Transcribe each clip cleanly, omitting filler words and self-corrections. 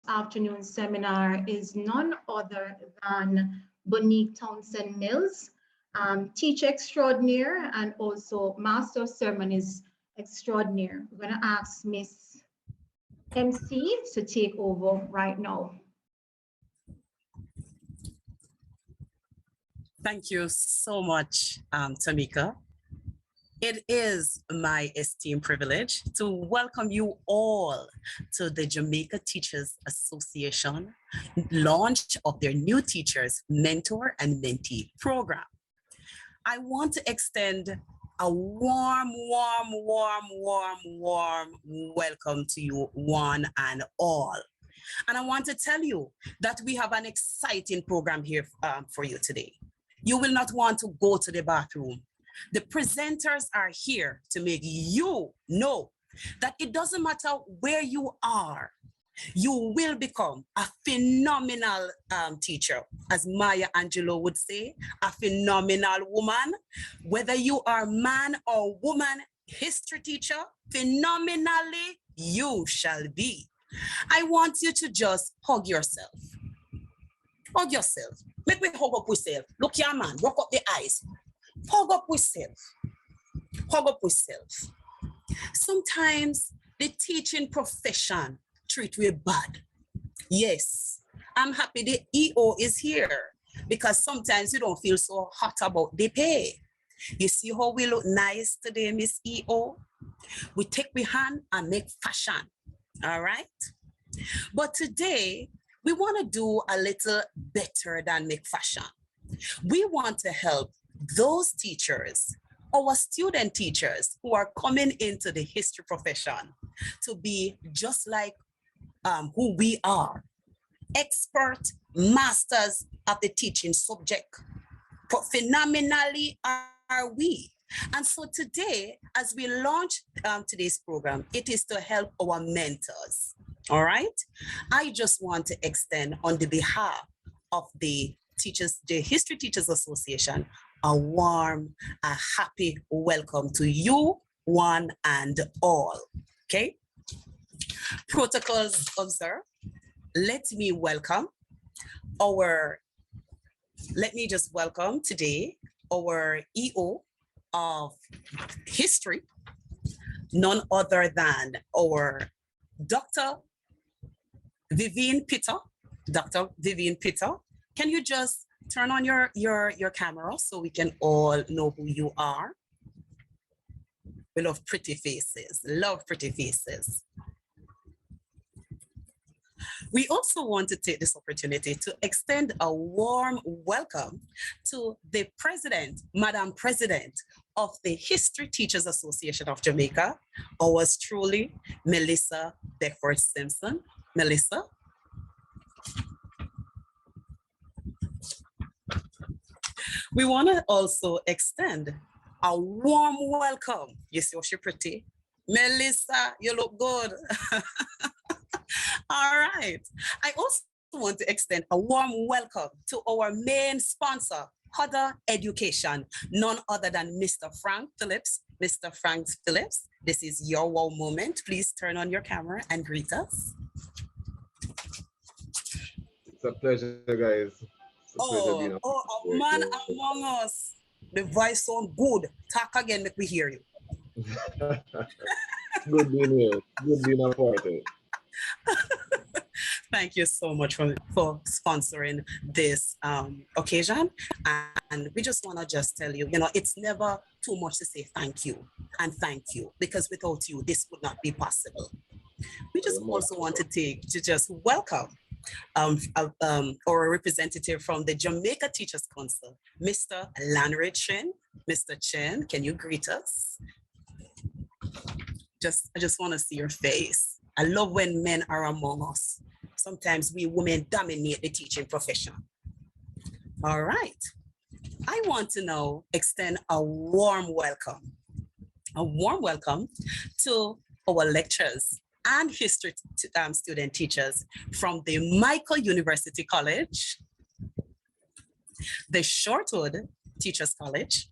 Afternoon seminar is none other than Bonique Townsend Mills, teacher extraordinaire and also master of ceremonies extraordinaire. We're going to ask Miss MC to take over right now. Thank you so much, Tamika. It is my esteemed privilege to welcome you all to the Jamaica Teachers Association launch of their new teachers mentor and mentee program. I want to extend a warm welcome to you one and all. And I want to tell you that we have an exciting program here for you today. You will not want to go to the bathroom. The presenters are here to make you know that it doesn't matter where you are, you will become a phenomenal teacher. As Maya Angelou would say, a phenomenal woman. Whether you are man or woman, history teacher, phenomenally you shall be. I want you to just hug yourself. Hug yourself. Make me hug up with self. Look your man, rock up the eyes. Hug up with self. Hug up with self. Sometimes the teaching profession treat we bad. Yes, I'm happy the EO is here because sometimes you don't feel so hot about the pay. You see how we look nice today, Miss EO? We take we hand and make fashion, all right? But today, we want to do a little better than make fashion. We want to help those teachers, our student teachers who are coming into the history profession to be just like who we are, expert masters of the teaching subject. Phenomenally are we. And so today, as we launch today's program, it is to help our mentors. All right. I just want to extend on the behalf of the History Teachers Association, a warm, a happy welcome to you, one and all. Okay. Protocols observed. Let me just welcome today our EO of history, none other than our Dr. Vivian Peter. Dr. Vivian Peter, can you just turn on your camera so we can all know who you are? We love pretty faces, love pretty faces. We also want to take this opportunity to extend a warm welcome to the President, Madam President of the History Teachers Association of Jamaica, ours truly, Melissa Beckford Simpson. Melissa. We want to also extend a warm welcome. You see how she's pretty? Melissa, you look good. All right. I also want to extend a warm welcome to our main sponsor, Hodder Education, none other than Mr. Frank Phillips. Mr. Frank Phillips, this is your wow moment. Please turn on your camera and greet us. It's a pleasure, guys. A man among us. The voice sounds good. Talk again, let me hear you. Good being here. Good being a part of it. Thank you so much for sponsoring this occasion. And we just want to just tell you, it's never too much to say thank you and thank you, because without you, this would not be possible. We just also want to just welcome our representative from the Jamaica Teachers Council, Mr. Lanry Chen. Mr. Chen, can you greet us? I just want to see your face. I love when men are among us. Sometimes we women dominate the teaching profession. All right. I want to now extend a warm welcome to our lecturers and history student teachers from the Michael University College, the Shortwood Teachers College,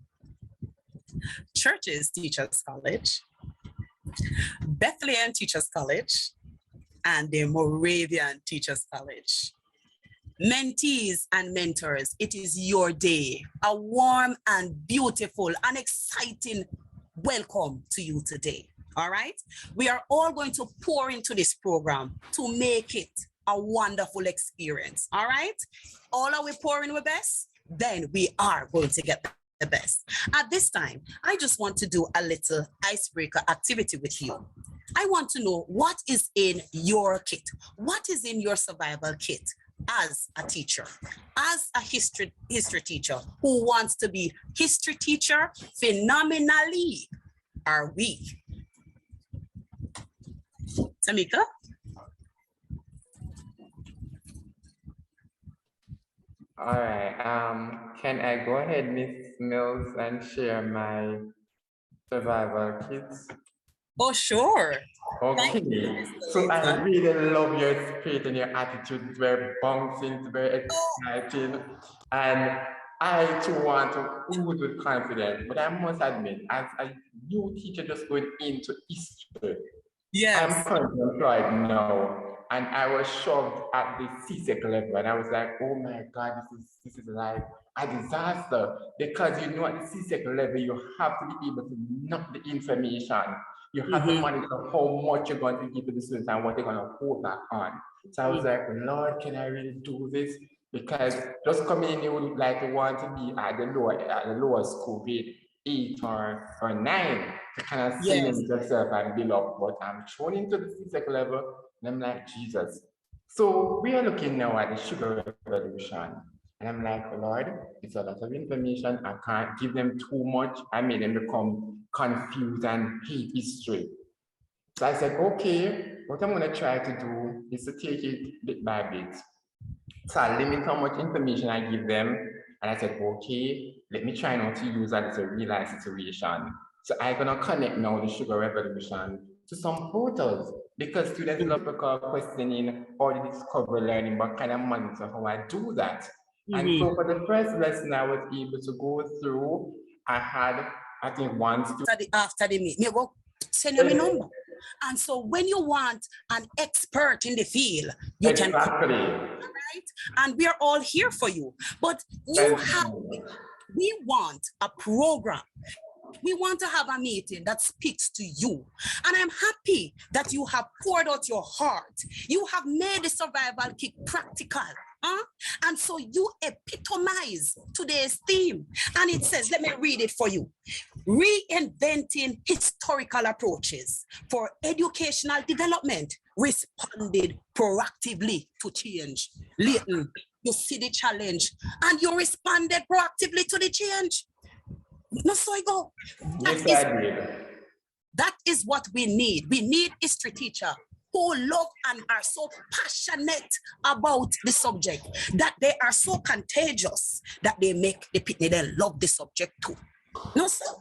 Churches Teachers College, Bethlehem Teachers College, and the Moravian Teachers College. Mentees and mentors, it is your day. A warm and beautiful and exciting welcome to you today. All right? We are all going to pour into this program to make it a wonderful experience. All right? All are we pouring our best? Then we are going to get the best. At this time, I just want to do a little icebreaker activity with you. I want to know what is in your kit. What is in your survival kit as a teacher, as a history teacher who wants to be history teacher phenomenally? Are we? Tamika? All right. Can I go ahead, Miss Mills, and share my survival kits? Oh, sure. Okay. So I really love your spirit and your attitude. It's very bouncing, it's very exciting. And I too want to ooze with confidence. But I must admit, as a new teacher just going into history, yes, I'm currently employed now. And I was shoved at the CSEC level, and I was like, oh my God, this is like a disaster. Because you know at the CSEC level, you have to be able to knock the information. You have to monitor how much you're going to give to the students and what they're going to hold back on. So I was like, Lord, can I really do this? Because just coming in, you would like to want to be at the lower school grade 8 or 9 to kind of cement yourself and build up. But I'm thrown into the CSEC level, and I'm like, Jesus. So we are looking now at the sugar revolution. And I'm like, Lord, it's a lot of information. I can't give them too much. I made them become confused and hate history. So I said, okay, what I'm going to try to do is to take it bit by bit. So I limit how much information I give them. And I said, okay, let me try not to use that as a real life situation. So I'm going to connect now the sugar revolution to some portals, because students love to call questioning or the discovery learning, but kind of monitor how I do that. And so for the first lesson I was able to go through, I had, I think, one student. After the meeting, you go send you my number. And so when you want an expert in the field, you can call, right? And we are all here for you. But we want a program. We want to have a meeting that speaks to you. And I'm happy that you have poured out your heart. You have made the survival kit practical. And so you epitomize today's theme. And it says, let me read it for you. Reinventing historical approaches for educational development, responded proactively to change. Leighton, you see the challenge and you responded proactively to the change. No, so I go. That is what we need. We need history teacher who love and are so passionate about the subject, that they are so contagious that they make the pitney they love the subject too. No, sir.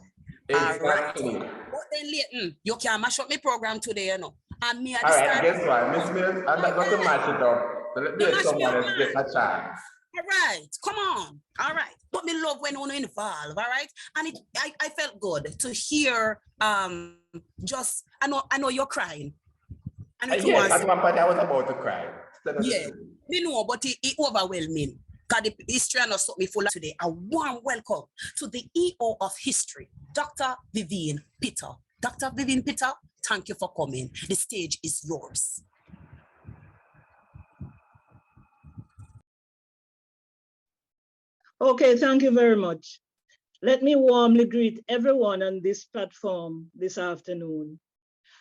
Exactly. But then Leighton, you can mash up my program today, you know. And me at all right, guess what? Miss Mills, I'm not going to match it up. So let me let someone else get a chance. All right, come on. All right. But me love when you involve, all right? And I felt good to hear just I know you're crying. And yes, at one point I was about to cry. Yeah, me know, but it overwhelming. Because the history and something full of today. A warm welcome to the EO of History, Dr. Vivian Peter. Dr. Vivian Peter, thank you for coming. The stage is yours. Okay, thank you very much. Let me warmly greet everyone on this platform this afternoon.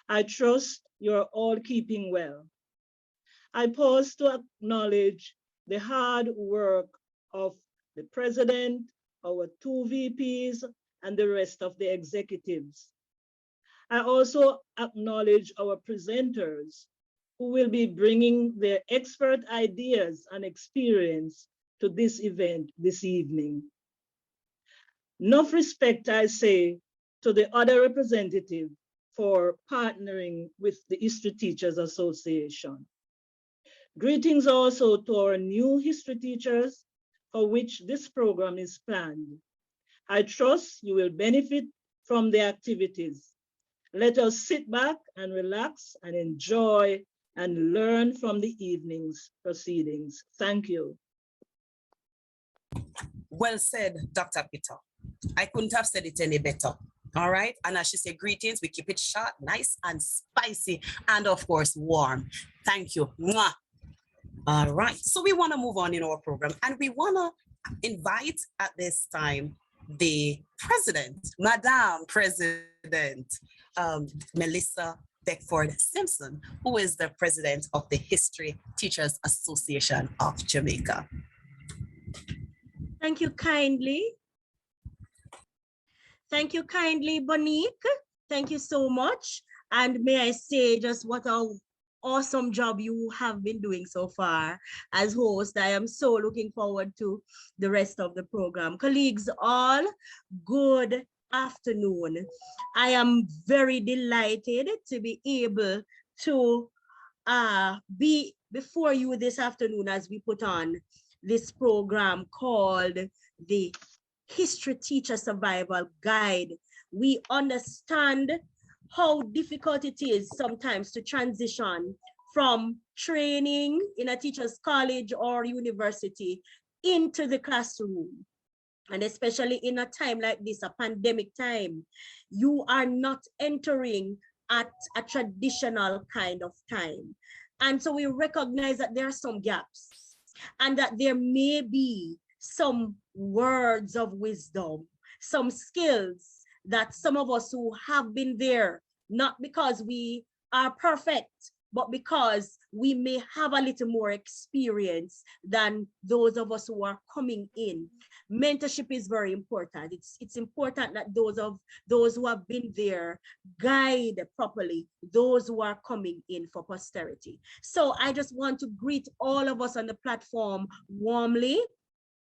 I trust you're all keeping well. I pause to acknowledge the hard work of the president, our 2 VPs, and the rest of the executives. I also acknowledge our presenters who will be bringing their expert ideas and experience to this event this evening. Enough respect, I say, to the other representative for partnering with the History Teachers Association. Greetings also to our new history teachers for which this program is planned. I trust you will benefit from the activities. Let us sit back and relax and enjoy and learn from the evening's proceedings. Thank you. Well said, Dr. Peter. I couldn't have said it any better. All right. And as she said, greetings, we keep it short, nice and spicy, and of course, warm. Thank you. Mwah. All right. So we want to move on in our program, and we want to invite at this time the president, Madam President, Melissa Beckford Simpson, who is the president of the History Teachers Association of Jamaica. Thank you kindly. Thank you kindly, Bonique. Thank you so much. And may I say just what an awesome job you have been doing so far as host. I am so looking forward to the rest of the program. Colleagues all, good afternoon. I am very delighted to be able to be before you this afternoon as we put on this program called the History Teacher Survival Guide. We understand how difficult it is sometimes to transition from training in a teacher's college or university into the classroom. And especially in a time like this, a pandemic time, you are not entering at a traditional kind of time. And so we recognize that there are some gaps and that there may be some words of wisdom, some skills that some of us who have been there, not because we are perfect, but because we may have a little more experience than those of us who are coming in. Mentorship is very important. It's important that those who have been there guide properly those who are coming in for posterity. So I just want to greet all of us on the platform warmly.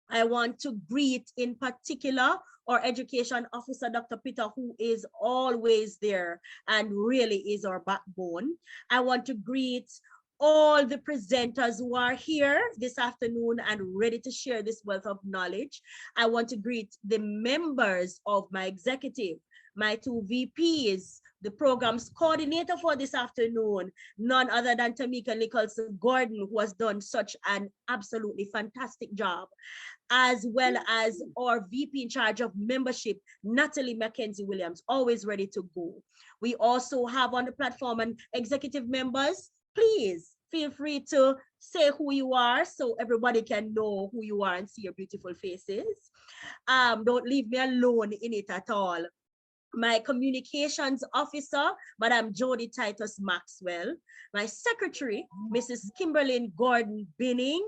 I want to greet in particular our education officer, Dr. Peter, who is always there and really is our backbone. I want to greet all the presenters who are here this afternoon and ready to share this wealth of knowledge. I want to greet the members of my executive, my two VPs, the program's coordinator for this afternoon, none other than Tamika Nicholson-Gordon, who has done such an absolutely fantastic job, as well as our VP in charge of membership, Natalie Mackenzie Williams, always ready to go. We also have on the platform and executive members, please feel free to say who you are so everybody can know who you are and see your beautiful faces. Don't leave me alone in it at all. My communications officer, Madam Jody Titus Maxwell, my secretary, Mrs. Kimberlyn Gordon Binning,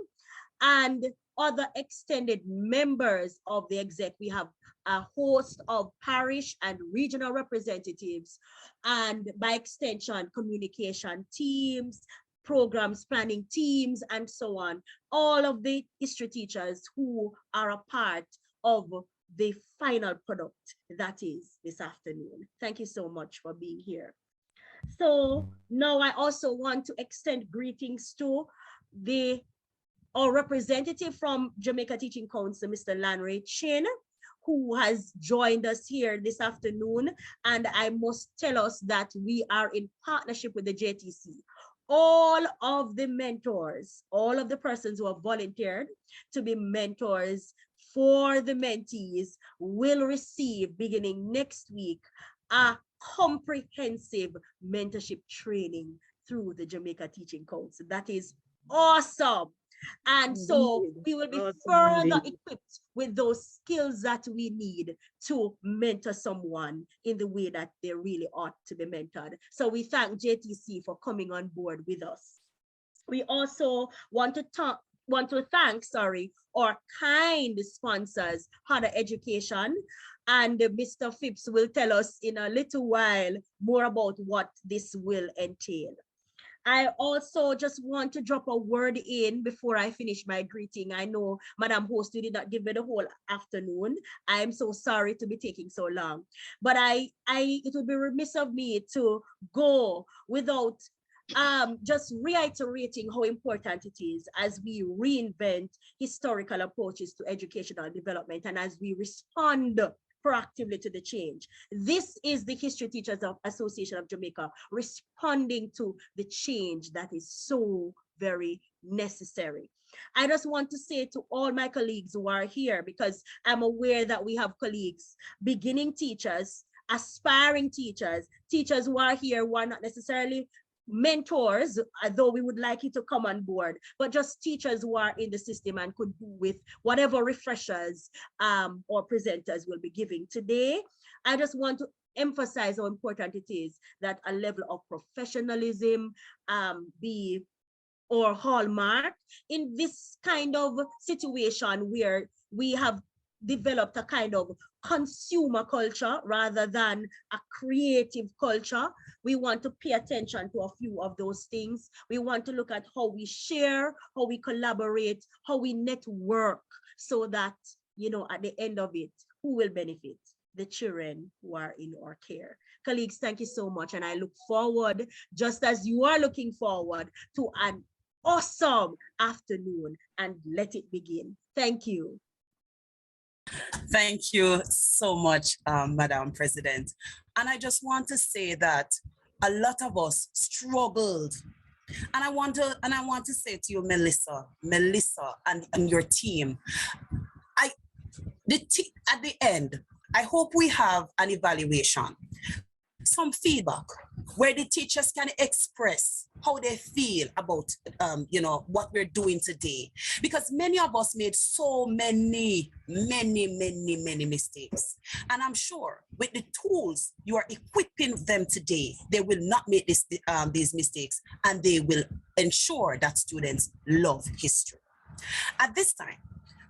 and other extended members of the exec. We have a host of parish and regional representatives, and by extension, communication teams, programs planning teams, and so on. All of the history teachers who are a part of the final product that is this afternoon. Thank you so much for being here. So now I also want to extend greetings to our representative from Jamaica Teaching Council, Mr. Lanray Chin, who has joined us here this afternoon. And I must tell us that we are in partnership with the JTC. All of the mentors, all of the persons who have volunteered to be mentors for the mentees will receive, beginning next week, a comprehensive mentorship training through the Jamaica Teaching Council. That is awesome. And so we will be further equipped with those skills that we need to mentor someone in the way that they really ought to be mentored. So we thank JTC for coming on board with us. We also want to thank our kind sponsors, Harder Education, and Mr. Phipps will tell us in a little while more about what this will entail. I also just want to drop a word in before I finish my greeting. I know, Madam Host, you did not give me the whole afternoon. I'm so sorry to be taking so long. But it would be remiss of me to go without just reiterating how important it is as we reinvent historical approaches to educational development and as we respond proactively to the change. This is the History Teachers Association of Jamaica responding to the change that is so very necessary. I just want to say to all my colleagues who are here, because I'm aware that we have colleagues, beginning teachers, aspiring teachers, teachers who are here who are not necessarily mentors, although we would like you to come on board, but just teachers who are in the system and could do with whatever refreshers or presenters will be giving today. I just want to emphasize how important it is that a level of professionalism be or hallmark in this kind of situation where we have developed a kind of consumer culture rather than a creative culture. We want to pay attention to a few of those things. We want to look at how we share, how we collaborate, how we network, so that, you know, at the end of it, who will benefit? The children who are in our care. Colleagues, thank you so much. And I look forward, just as you are looking forward, to an awesome afternoon, and let it begin. Thank you. Thank you so much, Madam President. And I just want to say that a lot of us struggled. And I want to say to you, Melissa, and your team, at the end, I hope we have an evaluation, some feedback where the teachers can express how they feel about you know, what we're doing today, because many of us made so many mistakes, and I'm sure with the tools you are equipping them today, they will not make these mistakes, and they will ensure that students love history. At this time,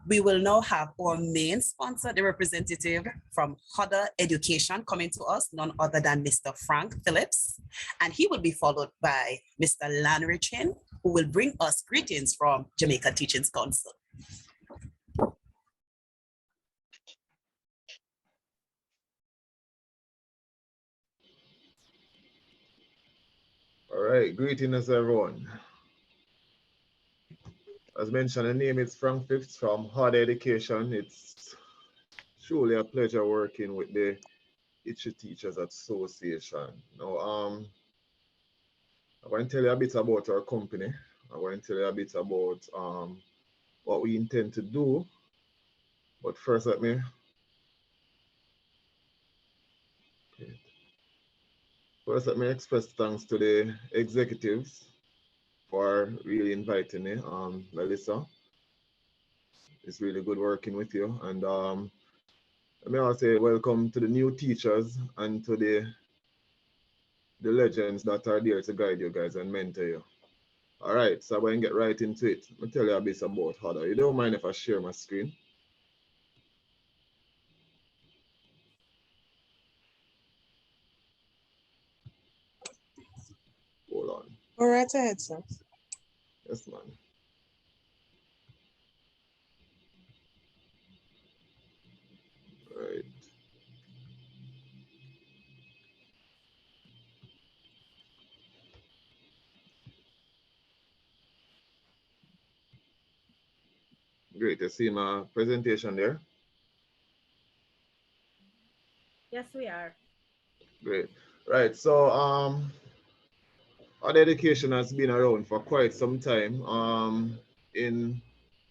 we will now have our main sponsor, the representative from Hodder Education, coming to us, none other than Mr. Frank Phillips. And he will be followed by Mr. Lanry Chin, who will bring us greetings from Jamaica Teachings Council. All right, greetings everyone. As mentioned, the name is Frank Phipps from Hodder Education. It's truly a pleasure working with the History Teachers Association. Now, I'm going to tell you a bit about our company. I'm going to tell you a bit about what we intend to do. But first, let me express thanks to the executives for really inviting me. Melissa, it's really good working with you. And let me also say welcome to the new teachers and to the legends that are there to guide you guys and mentor you. All right, so I'm going to get right into it. Let me tell you a bit about Hodder. You don't mind if I share my screen? Hold on. Go right ahead, sir. Yes, man. Right. Great. You see my presentation there? Yes, we are. Great. Right. So Hodder Education has been around for quite some time. In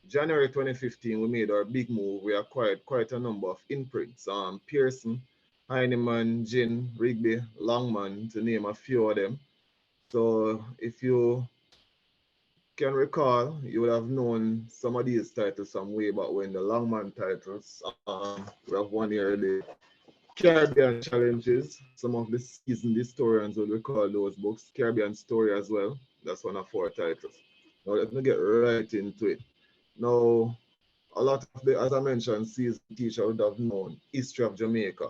January 2015, we made our big move. We acquired quite a number of imprints. Pearson, Heinemann, Ginn, Rigby, Longman, to name a few of them. So if you can recall, you would have known some of these titles some way back when, the Longman titles. We have one here, the Caribbean Challenges. Some of the seasoned historians would recall those books. Caribbean Story as well. That's one of our titles. Now let me get right into it. Now, a lot of the, as I mentioned, seasoned teacher would have known History of Jamaica.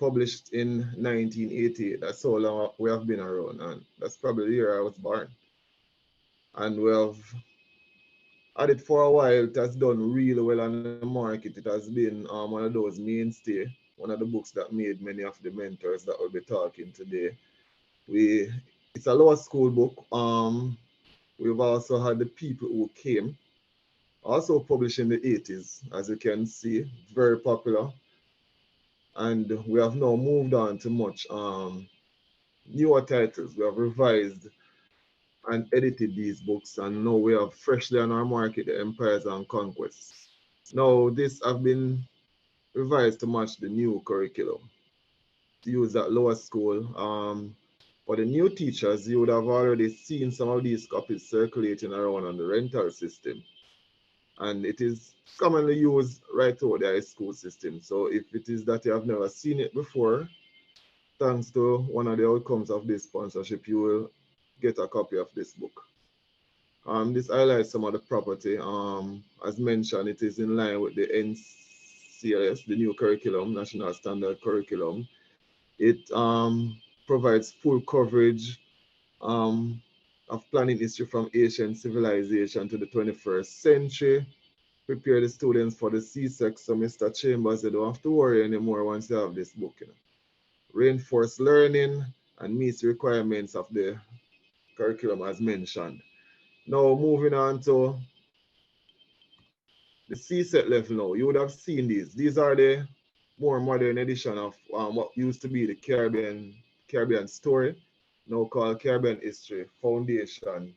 published in 1988. That's how long we have been around, and that's probably the year I was born. And we have had it for a while. It has done really well on the market. It has been one of those mainstay, one of the books that made many of the mentors that we'll be talking today. It's a lower school book. We've also had the people who came, also published in the 80s, as you can see, very popular. And we have now moved on to much newer titles. We have revised and edited these books, and now we have freshly on our market the Empires and Conquests. Now, this have been revised to match the new curriculum, to use that lower school. For the new teachers, you would have already seen some of these copies circulating around on the rental system. And it is commonly used right through the high school system. So if it is that you have never seen it before, thanks to one of the outcomes of this sponsorship, you will get a copy of this book. This highlights some of the property. As mentioned, it is in line with the NCLS, the new curriculum, National Standard Curriculum. It provides full coverage of planning history from ancient civilization to the 21st century. Prepare the students for the CSEC. So Mr. Chambers, you don't have to worry anymore once you have this book. Reinforce learning and meets the requirements of the curriculum as mentioned. Now moving on to the CSET level now. You would have seen these. These are the more modern edition of what used to be the Caribbean Story, now called Caribbean History, Foundation,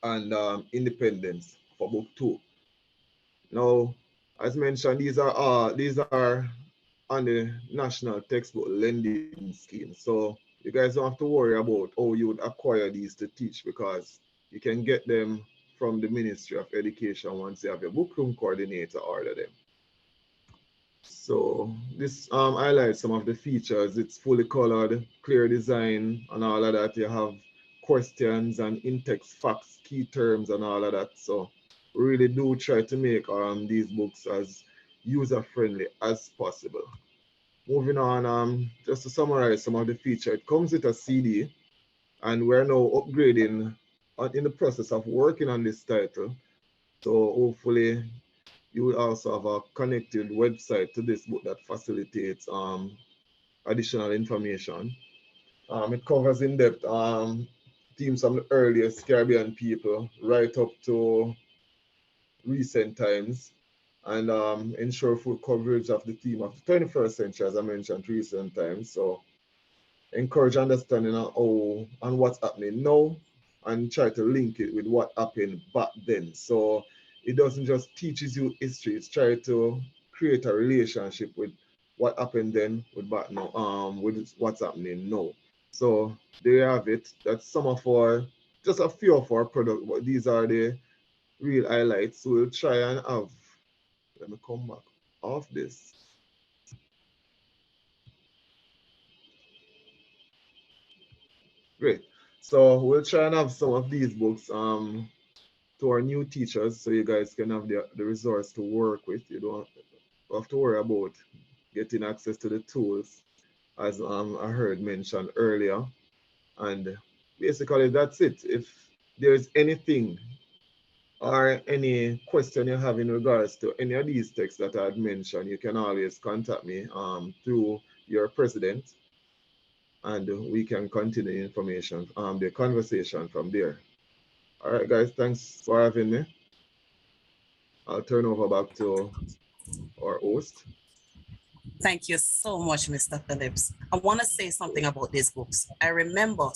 and Independence for book 2. Now, as mentioned, these are on the National Textbook Lending Scheme. So you guys don't have to worry about how you would acquire these to teach, because you can get them from the Ministry of Education once you have your book room coordinator order them. So this highlights some of the features. It's fully colored, clear design, and all of that. You have questions and in-text facts, key terms, and all of that. So really do try to make these books as user-friendly as possible. Moving on, just to summarize some of the features, it comes with a CD, and we're now upgrading in the process of working on this title. So hopefully you will also have a connected website to this book that facilitates additional information. It covers in depth themes from the earliest Caribbean people right up to recent times, and ensure full coverage of the theme of the 21st century, as I mentioned, recent times. So encourage understanding of how and what's happening now, and try to link it with what happened back then. So it doesn't just teaches you history, it's trying to create a relationship with what happened then with back now, with what's happening now. So there you have it. That's some of our, just a few of our products, but these are the real highlights. So we'll try and have, let me come back off this. Great. So we'll try and have some of these books to our new teachers, so you guys can have the resource to work with. You don't have to worry about getting access to the tools, as I heard mentioned earlier. And basically that's it. If there's anything or any question you have in regards to any of these texts that I had mentioned, you can always contact me through your president, and we can continue information, the conversation from there. All right, guys, thanks for having me. I'll turn over back to our host. Thank you so much, Mr. Phillips. I want to say something about these books. I remember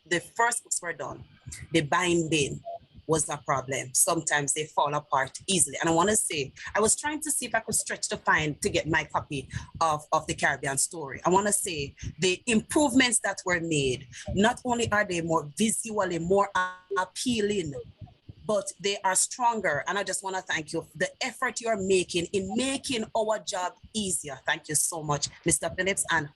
the first books were done, the binding was a problem. Sometimes they fall apart easily. And I want to say, I was trying to see if I could stretch to get my copy of the Caribbean Story. I want to say the improvements that were made, not only are they more visually more appealing, but they are stronger. And I just want to thank you for the effort you're making in making our job easier. Thank you so much, Mr. Phillips. And